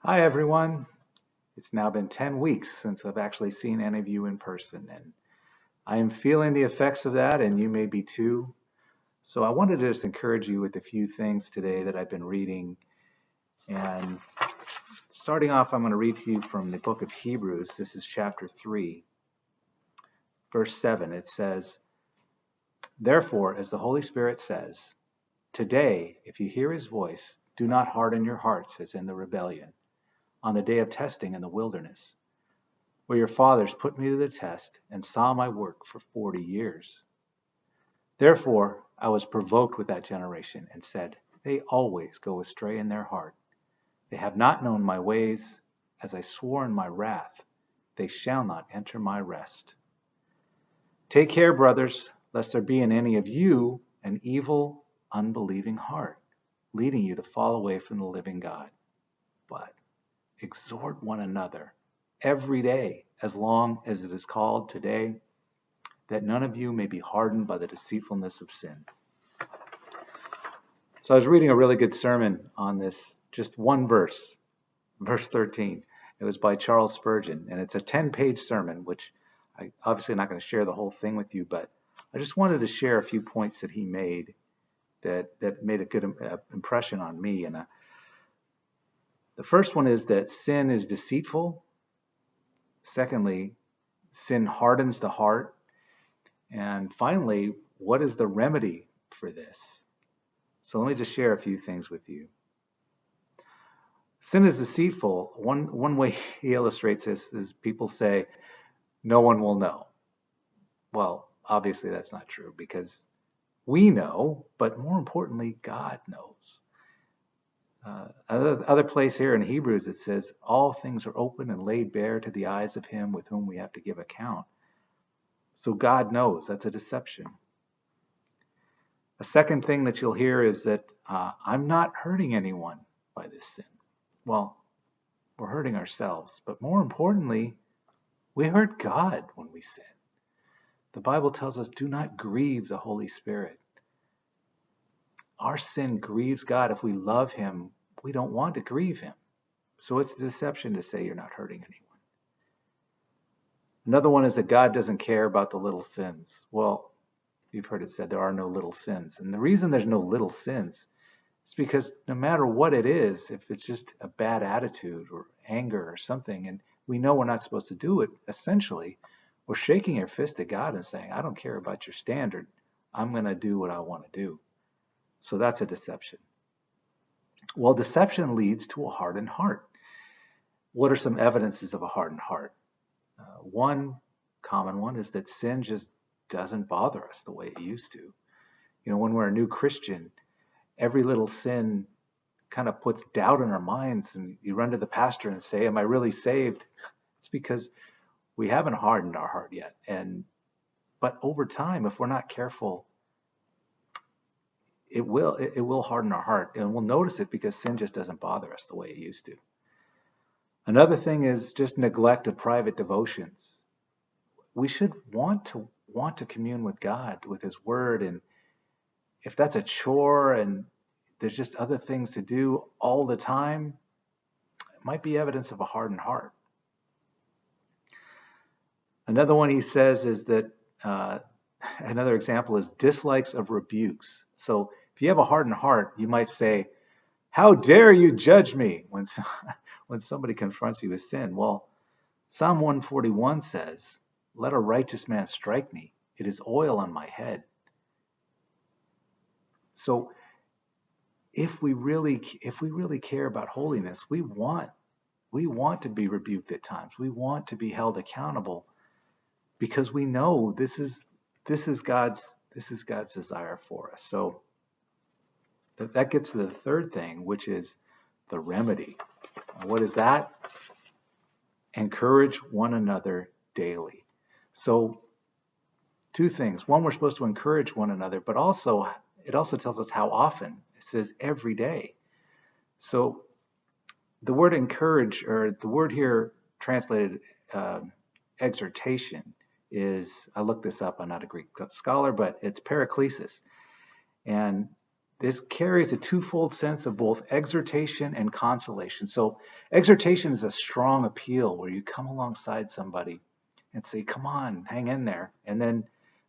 Hi, everyone. It's now been 10 weeks since I've actually seen any of you in person, and I am feeling the effects of that, and you may be too. So I wanted to just encourage you with a few things today that I've been reading. And starting off, I'm going to read to you from the book of Hebrews. This is chapter 3, verse 7. It says, "Therefore, as the Holy Spirit says, today, if you hear his voice, do not harden your hearts as in the rebellion, on the day of testing in the wilderness, where your fathers put me to the test and saw my work for 40 years. Therefore I was provoked with that generation and said, they always go astray in their heart. They have not known my ways. As I swore in my wrath, they shall not enter my rest. Take care, brothers, lest there be in any of you an evil, unbelieving heart, leading you to fall away from the living God. But exhort one another every day, as long as it is called today, that none of you may be hardened by the deceitfulness of sin." So I was reading a really good sermon on this, just one verse, verse 13. It was by Charles Spurgeon, and it's a 10-page sermon, which I obviously not going to share the whole thing with you, but I just wanted to share a few points that he made that made a good impression on me. And the first one is that sin is deceitful. Secondly, sin hardens the heart. And finally, what is the remedy for this? So let me just share a few things with you. Sin is deceitful. One way he illustrates this is people say, no one will know. Well, obviously that's not true, because we know, but more importantly, God knows. Other place here in Hebrews, it says, all things are open and laid bare to the eyes of him with whom we have to give account. So God knows. That's a deception. A second thing that you'll hear is that I'm not hurting anyone by this sin. Well, we're hurting ourselves, but more importantly, we hurt God when we sin. The Bible tells us, do not grieve the Holy Spirit. Our sin grieves God. If we love him, we don't want to grieve him. So it's a deception to say you're not hurting anyone. Another one is that God doesn't care about the little sins. Well, you've heard it said there are no little sins. And the reason there's no little sins is because no matter what it is, if it's just a bad attitude or anger or something, and we know we're not supposed to do it, essentially, we're shaking our fist at God and saying, I don't care about your standard. I'm going to do what I want to do. So that's a deception. Well, deception leads to a hardened heart. What are some evidences of a hardened heart? One common one is that sin just doesn't bother us the way it used to. You know, when we're a new Christian, every little sin kind of puts doubt in our minds, and you run to the pastor and say, am I really saved? It's because we haven't hardened our heart yet. But over time, if we're not careful, it will harden our heart, and we'll notice it because sin just doesn't bother us the way it used to. Another thing is just neglect of private devotions. We should want to commune with God, with his word, and if that's a chore and there's just other things to do all the time, it might be evidence of a hardened heart. Another one he says is that another example is dislikes of rebukes. So if you have a hardened heart, you might say, how dare you judge me when somebody confronts you with sin? Well, Psalm 141 says, let a righteous man strike me. It is oil on my head. So if we really care about holiness, we want to be rebuked at times. We want to be held accountable because we know this is God's desire for us. So that gets to the third thing, which is the remedy. What is that? Encourage one another daily. So two things. One, we're supposed to encourage one another, but also it also tells us how often. It says every day. So the word encourage, or the word here translated exhortation, is, I looked this up, I'm not a Greek scholar, but it's paraklesis. And this carries a twofold sense of both exhortation and consolation. So exhortation is a strong appeal where you come alongside somebody and say, come on, hang in there. And then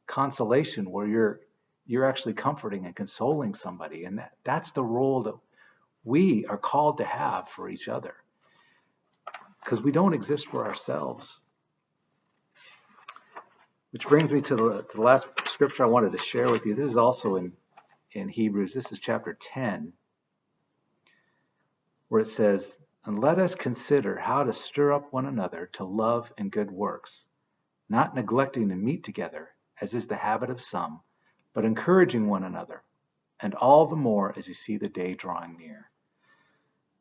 consolation, where you're actually comforting and consoling somebody. And that's the role that we are called to have for each other, because we don't exist for ourselves. Which brings me to the last scripture I wanted to share with you. This is also in Hebrews. This is chapter 10, where it says, and let us consider how to stir up one another to love and good works, not neglecting to meet together, as is the habit of some, but encouraging one another, and all the more as you see the day drawing near.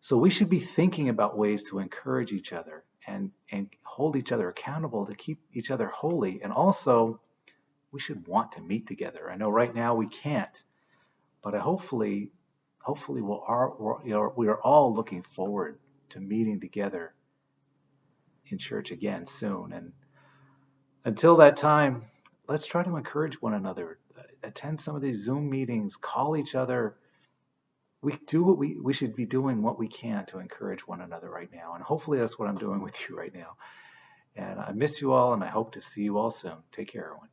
So we should be thinking about ways to encourage each other and hold each other accountable to keep each other holy. And also, we should want to meet together. I know right now we can't, but hopefully we are all looking forward to meeting together in church again soon. And until that time, let's try to encourage one another. Attend some of these Zoom meetings, call each other. We do what we should be doing what we can to encourage one another right now. And hopefully that's what I'm doing with you right now. And I miss you all, and I hope to see you all soon. Take care, everyone.